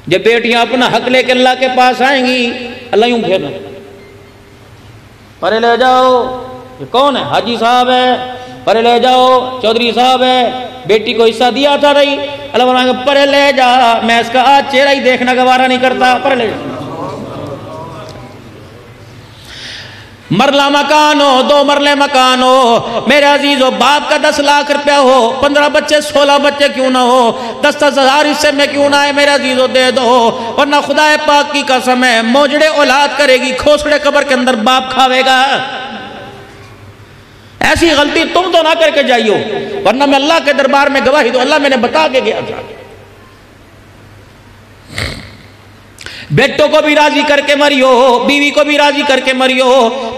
جب بیٹیاں اپنا حق لے کے اللہ کے پاس آئیں گی، اللہ یوں پھیرنا، پرے لے جاؤ، یہ کون ہے؟ حاجی صاحب ہے، پرے لے جاؤ، چودھری صاحب ہے، بیٹی کو حصہ دیا تھا رہی، اللہ فرمائے گا پرے لے جا، میں اس کا آج چہرہ ہی دیکھنا گوارا نہیں کرتا، پرے لے جا۔ مرلہ مکان ہو، 2 مرلے مکان ہو، میرے عزیزو، باپ کا 10 لاکھ روپیہ ہو، 15 بچے 16 بچے کیوں نہ ہو، 10 ہزار حصے میں کیوں نہ ہے، میرے عزیزو دے دو، ورنہ خدا پاک کی قسم ہے موجڑے اولاد کرے گی، کھوسڑے قبر کے اندر باپ کھاوے گا۔ ایسی غلطی تم تو نہ کر کے جائیو، ورنہ میں اللہ کے دربار میں گواہی دو، اللہ میں نے بتا کے گیا تھا۔ بیٹوں کو بھی راضی کر کے مریو، بیوی کو بھی راضی کر کے مریو،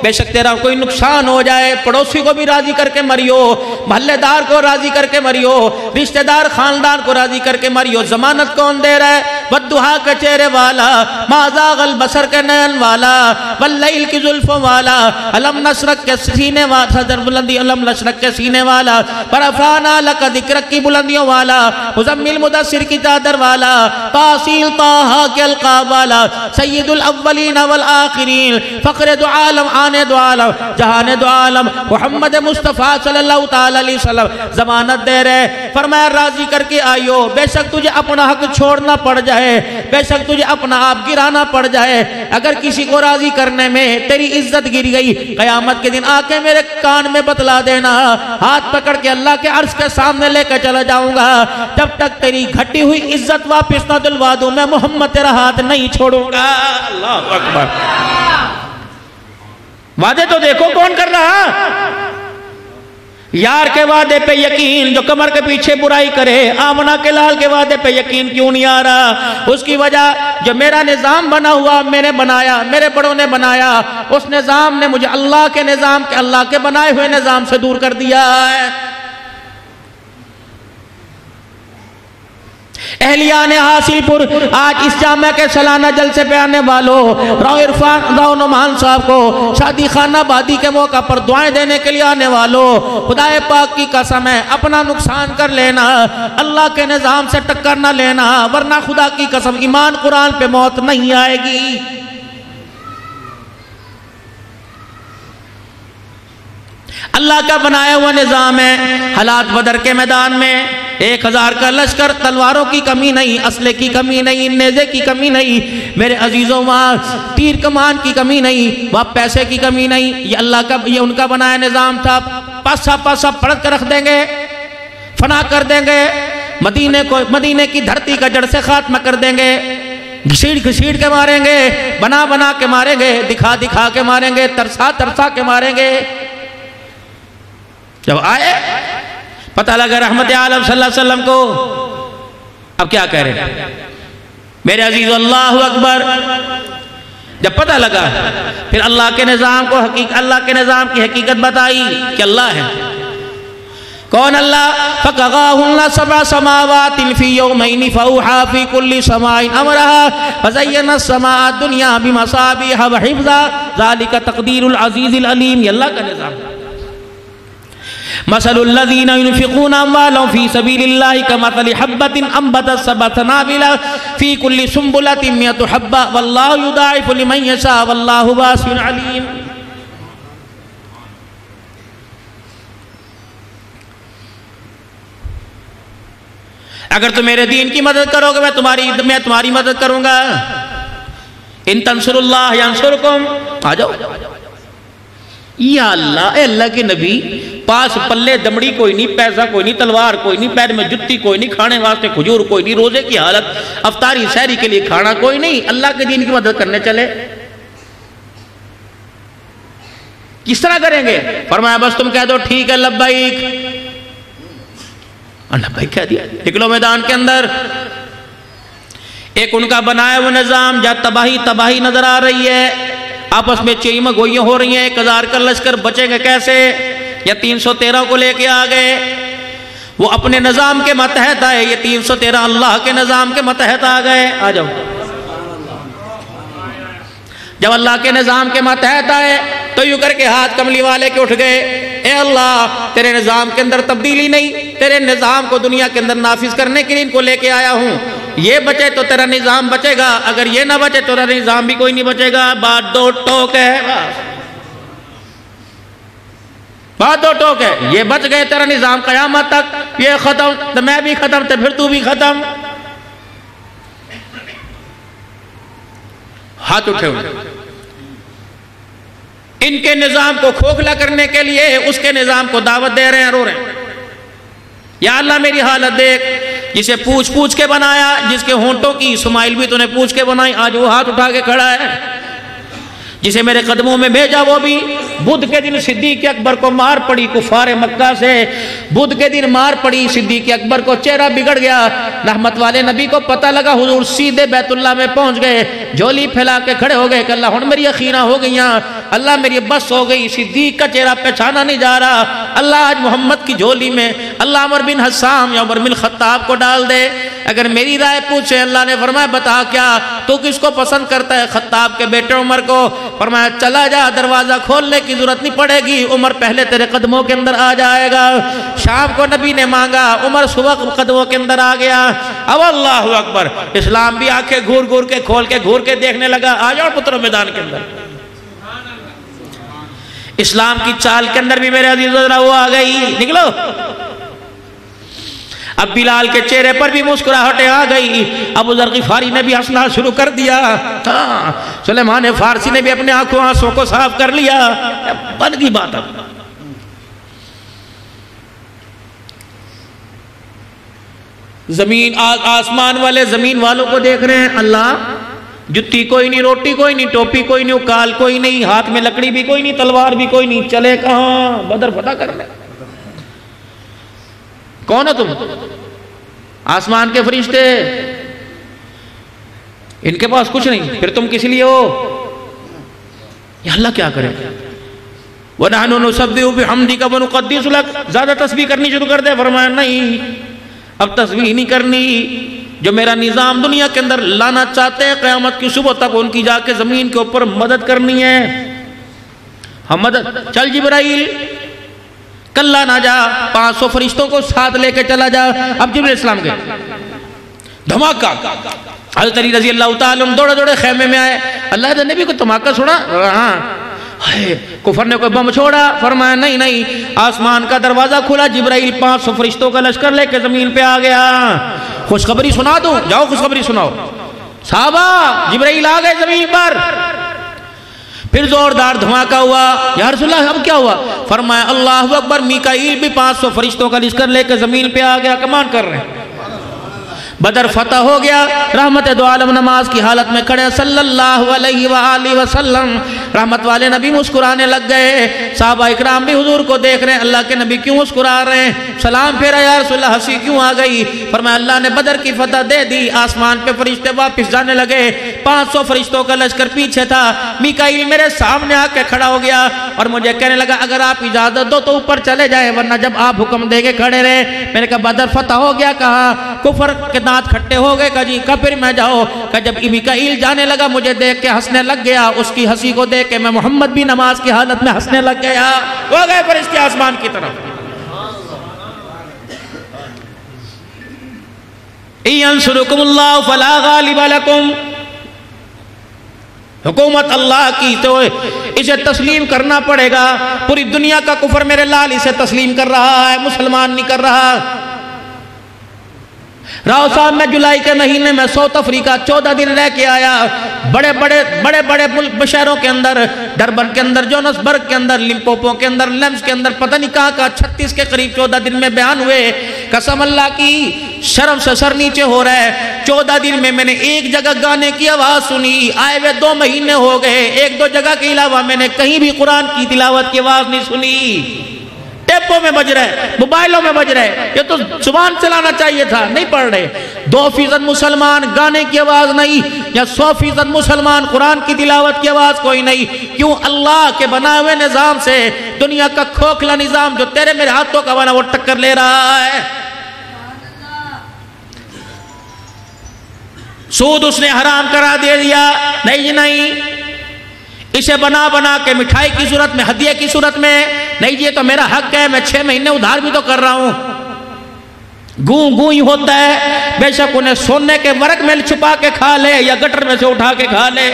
بے شک تیرا کوئی نقصان ہو جائے، پڑوسی کو بھی راضی کر کے مریو، محلے دار کو راضی کر کے مریو، رشتہ دار خاندان کو راضی کر کے مریو۔ ضمانت کون دے رہا ہے؟ والضحیٰ کے چہرے والا، ما زاغ البصر کے نین والا، واللیل کی زلفوں والا، علم نشرک کے سینے والا، صدر بلندی علم نشرک کے سینے والا، برفانا لک ذکرک کی بلندیوں والا، مزمل مدثر کی چادر والا، تاصیل طٰہٰ کے القاب والا، سید الاولین والآخرین، فخر دو عالم، آنے دو عالم، جہانے دو عالم، محمد مصطفیٰ صلی اللہ تعالی علیہ وسلم ضمانت دے رہے، فرمایا راضی کر کے آئیو، بے شک تجھے اپنا حق چھوڑنا پڑ جائے، بے شک تجھے اپنا آپ گرانا پڑ جائے، اگر کسی کو راضی کرنے میں تیری عزت گر گئی، قیامت کے دن آ کے میرے کان میں بتلا دینا، ہاتھ پکڑ کے اللہ کے عرش کے سامنے لے کے چلا جاؤں گا، جب تک تیری گھٹی ہوئی عزت واپس نہ دلوا دوں میں محمد تیرا ہاتھ نہیں چھوڑوں گا۔ اللہ اکبر، وعدے تو دیکھو کون کر رہا، یار کے وعدے پہ یقین، جو کمر کے پیچھے برائی کرے، آمنہ کے لال کے وعدے پہ یقین کیوں نہیں آ رہا؟ اس کی وجہ جو میرا نظام بنا ہوا، میں نے بنایا، میرے بڑوں نے بنایا، اس نظام نے مجھے اللہ کے نظام کے، اللہ کے بنائے ہوئے نظام سے دور کر دیا ہے۔ اہلیان حاصل پور آج اس جامعہ کے سالانہ جلسے پہ آنے والوں، راؤ عرفان راؤ نعمان صاحب کو شادی خانہ بادی کے موقع پر دعائیں دینے کے لیے آنے والوں، خدا پاک کی قسم ہے اپنا نقصان کر لینا، اللہ کے نظام سے ٹکر نہ لینا، ورنہ خدا کی قسم ایمان قرآن پہ موت نہیں آئے گی۔ اللہ کا بنایا ہوا نظام ہے۔ حالات بدر کے میدان میں 1000 کا لشکر، تلواروں کی کمی نہیں، اسلحے کی کمی نہیں، نیزے کی کمی نہیں، میرے عزیزوں، وہاں تیر کمان کی کمی نہیں، وہاں پیسے کی کمی نہیں، یہ اللہ کا، یہ ان کا بنایا نظام تھا۔ پاسا پاسا پڑھ کر رکھ دیں گے، فنا کر دیں گے، مدینے کی دھرتی کا جڑ سے خاتمہ کر دیں گے، گھسیڑ گھسیڑ کے ماریں گے، بنا بنا کے ماریں گے، دکھا دکھا کے ماریں گے، ترسا ترسا کے ماریں گے۔ جب آئے پتہ لگا رحمت عالم صلی اللہ علیہ وسلم کو، اب کیا کہہ رہے ہیں میرے عزیز؟ اللہ اکبر۔ جب پتہ لگا پھر اللہ کے نظام کو، اللہ کے نظام کی حقیقت بتائی کہ اللہ ہے۔ کون اللہ؟ فَقَغَاهُنَّ سَبْعَ سَمَاوَاتٍ فِي يَوْمَيْنِ فَأَوْحَىٰ فِي كُلِّ سَمَاءٍ أَمْرَهَا فَزَيَّنَ السَّمَاءَ الدُّنْيَا بِمَصَابِيحَ وَحِفْظًا ذَلِكَ تَقْدِيرُ الْعَزِيزِ الْعَلِيمِ۔ یہ اللہ کا نظام ہے۔ مثل الذين ينفقون اموالهم في سبيل الله كمثل حبة انبتت 7 سنابل في كل سنبلة 100 حبة والله يضاعف لمن يشاء والله واسع عليم۔ اگر تم میرے دین کی مدد کرو گے میں تمہاری مدد کروں گا۔ ان تنصروا اللہ ینصرکم، آ جاؤ۔ یا اللہ، اے اللہ کے نبی، پاس پلے دمڑی کوئی نہیں، پیسہ کوئی نہیں، تلوار کوئی نہیں، پیر میں جتی کوئی نہیں، کھانے واسطے کھجور کوئی نہیں، روزے کی حالت افطاری سحری کے لیے کھانا کوئی نہیں، اللہ کے دین کی مدد کرنے چلے، کس طرح کریں گے؟ فرمایا بس تم کہہ دو ٹھیک ہے لبیک، لبیک کہہ دیا، نکلو میدان کے اندر۔ ایک ان کا بنایا وہ نظام جہاں تباہی نظر آ رہی ہے، آپس میں چیمہ گوئیاں ہو رہی ہیں، 1000 کا لشکر بچیں گے کیسے؟ یا 313 کو لے کے آگئے، وہ اپنے نظام کے متحد آئے، یہ 313 اللہ کے نظام کے متحد آگئے۔ آ جاؤ۔ جب اللہ کے نظام کے ماتحت آئے تو یوں کر کے ہاتھ کملی والے کے اٹھ گئے، اے اللہ تیرے نظام کے اندر تبدیلی نہیں، تیرے نظام کو دنیا کے اندر نافذ کرنے کے لیے ان کو لے کے آیا ہوں، یہ بچے تو تیرا نظام بچے گا، اگر یہ نہ بچے تو تیرا نظام بھی کوئی نہیں بچے گا. بات دو ٹوک ہے، بات دو ٹوک ہے. یہ بچ گئے تیرا نظام قیامت تک، یہ ختم تو میں بھی ختم تو پھر تو بھی ختم. ہاتھ اٹھے ہوئے ان کے نظام کو کھوکھلا کرنے کے لیے اس کے نظام کو دعوت دے رہے ہیں، رو رہے ہیں. یا اللہ میری حالت دیکھ، جسے پوچھ پوچھ کے بنایا، جس کے ہونٹوں کی اسماعیل بھی تو نے پوچھ کے بنائی، آج وہ ہاتھ اٹھا کے کھڑا ہے. جسے میرے قدموں میں بھیجا وہ بھی بدھ کے دن صدیق اکبر کو مار پڑی کفار مکہ سے، بدھ کے دن مار پڑی صدیق اکبر کو، چہرہ بگڑ گیا. رحمت والے نبی کو پتہ لگا، حضور سیدھے بیت اللہ میں پہنچ گئے، جھولی پھیلا کے کھڑے ہو گئے کہ اللہ ہن میری اخیراں ہو گئیاں، اللہ میری بس ہو گئی. صدیق کا چہرہ پہچانا نہیں جا رہا. اللہ آج محمد کی جھولی میں اللہ عمر بن حسام یا عمر بن خطاب کو ڈال دے. اگر میری رائے پوچھے، اللہ نے فرمایا بتا کیا تو کس کو پسند کرتا ہے؟ خطاب کے بیٹے عمر کو. فرمایا چلا جا، دروازہ کھولنے کی ضرورت نہیں پڑے گی، عمر پہلے تیرے قدموں کے اندر آ جائے گا. شام کو نبی نے مانگا، عمر صبح قدموں کے اندر آ گیا. اب اللہ اکبر، اسلام بھی آنکھیں گھور گھور کے کھول کے گھور کے دیکھنے لگا. آ جاؤ پتروں میدان کے اندر. اسلام کی چال کے اندر بھی میرے عزیز ذرا وہ آ گئی، نکلو. اب بلال کے چہرے پر بھی مسکراہٹیں آ گئی. ابو ذر غفاری نے بھی ہنسنا شروع کر دیا. سلیمان فارسی نے بھی اپنے آنسوں کو صاف کر لیا. بن گئی بات. اب زمین آسمان والے زمین والوں کو دیکھ رہے ہیں. اللہ جتی کوئی نہیں، روٹی کوئی نہیں، ٹوپی کوئی نہیں، اکال کوئی نہیں، ہاتھ میں لکڑی بھی کوئی نہیں، تلوار بھی کوئی نہیں، چلے کہاں؟ بدر فتح کرنے. کون ہو تم؟ آسمان کے فرشتے. ان کے پاس کچھ نہیں، پھر تم کس لیے ہو؟ یا اللہ کیا کرے؟ وَنَحْنُ نُسَبِّحُ بِحَمْدِكَ وَنُقَدِّسُ لَكَ. زیادہ تسبیح کرنی شروع کر دے. فرمایا نہیں، اب تسبیح نہیں کرنی. جو میرا نظام دنیا کے اندر لانا چاہتے ہیں قیامت کی صبح تک ان کی جا کے زمین کے اوپر مدد کرنی ہے. ہم مدد. چل جبرائیل کلہ نہ جا، 500 فرشتوں کو ساتھ لے کے چلا جا. اب جبرائیل السلام گئے، دھماکہ. حضرت علی رضی اللہ تعالیٰ دوڑے دوڑے خیمے میں آئے. اللہ کے نبی کو دھماکہ سنا؟ ہاں. کفر نے کوئی بم چھوڑا؟ فرمایا نہیں نہیں. آسمان کا دروازہ کھلا، جبرائیل 500 فرشتوں کا لشکر لے کے زمین پہ آ گیا. خوشخبری سنا دوں؟ جاؤ خوشخبری سناؤ. صحابہ جبرائیل آ گئے زمین پر. پھر زوردار دھماکہ ہوا. یا رسول اللہ اب کیا ہوا؟ فرمایا اللہ اکبر، میکائیل بھی 500 فرشتوں کا لشکر لے کے زمین پہ آ گیا. کمان کر رہے ہیں. بدر فتح ہو گیا. رحمت دو عالم نماز کی حالت میں کھڑے صلی اللہ علیہ وآلہ وسلم. رحمت والے نبی مسکرانے لگ گئے. صحابہ اکرام بھی حضور کو دیکھ رہے ہیں، اللہ کے نبی کیوں مسکرا رہے ہیں؟ سلام پھیرا، یا رسول اللہ ہنسی کیوں آ گئی؟ فرمایا اللہ نے بدر کی فتح دے دی. آسمان پہ فرشتے واپس جانے لگے. 500 فرشتوں کا لشکر پیچھے تھا. میکائیل میرے سامنے آ کے کھڑا ہو گیا اور مجھے کہنے لگا اگر آپ اجازت دو تو اوپر چلے جائیں، ورنہ جب آپ حکم دے کے کھڑے رہے. میں نے کہا بدر فتح ہو گیا. کہا کفر کے دانت کھٹے ہو گئے. کہا جی. کہا پھر میں جاؤ. کہ جب میکائیل جانے لگا مجھے دیکھ کے ہنسنے لگ گیا. اس کی ہنسی کو دیکھ کے میں محمد بھی نماز کی حالت میں ہنسنے لگ گیا. ہو گئے فرشتے آسمان کی طرف. يَنْصُرُكُمُ اللَّهُ فَلَا غَالِبَ لَكُمْ. حکومت اللہ کی تو اسے تسلیم کرنا پڑے گا. پوری دنیا کا کفر میرے لال اسے تسلیم کر رہا ہے، مسلمان نہیں کر رہا. راؤ صاحب میں جولائی کے مہینے میں ساؤتھ افریقہ 14 دن رہ کے آیا. بڑے بڑے ملک شہروں کے اندر، ڈربن کے اندر، جونسبرگ کے اندر، لمپوپو کے اندر، لیمس کے اندر، پتہ نہیں کہاں 36 کے قریب 14 دن میں بیان ہوئے. قسم اللہ کی شرم سے سر نیچے ہو رہا ہے. 14 دن میں نے ایک جگہ گانے کی آواز سنی. آئے ہوئے 2 مہینے ہو گئے، 1-2 جگہ کے علاوہ میں نے کہیں بھی قرآن کی تلاوت کی آواز نہیں سنی. ٹیپوں میں بج رہے، موبائلوں میں بج رہے. یہ تو زبان چلانا چاہیے تھا، نہیں پڑھ رہے. 2% مسلمان گانے کی آواز نہیں، یا 100% مسلمان قرآن کی تلاوت کی آواز کوئی نہیں. کیوں؟ اللہ کے بنائے ہوئے نظام سے دنیا کا کھوکھلا نظام جو تیرے میرے ہاتھوں کا بنا وہ ٹکر لے رہا ہے. سود اس نے حرام کرا دے دیا. نہیں جی نہیں. اسے بنا کے مٹھائی کی صورت میں، ہدیے کی صورت میں. نہیں جی یہ تو میرا حق ہے، میں 6 مہینے ادھار بھی تو کر رہا ہوں. گوں گوں ہی ہوتا ہے، بے شک انہیں سونے کے ورق میں چھپا کے کھا لے یا گٹر میں سے اٹھا کے کھا لے،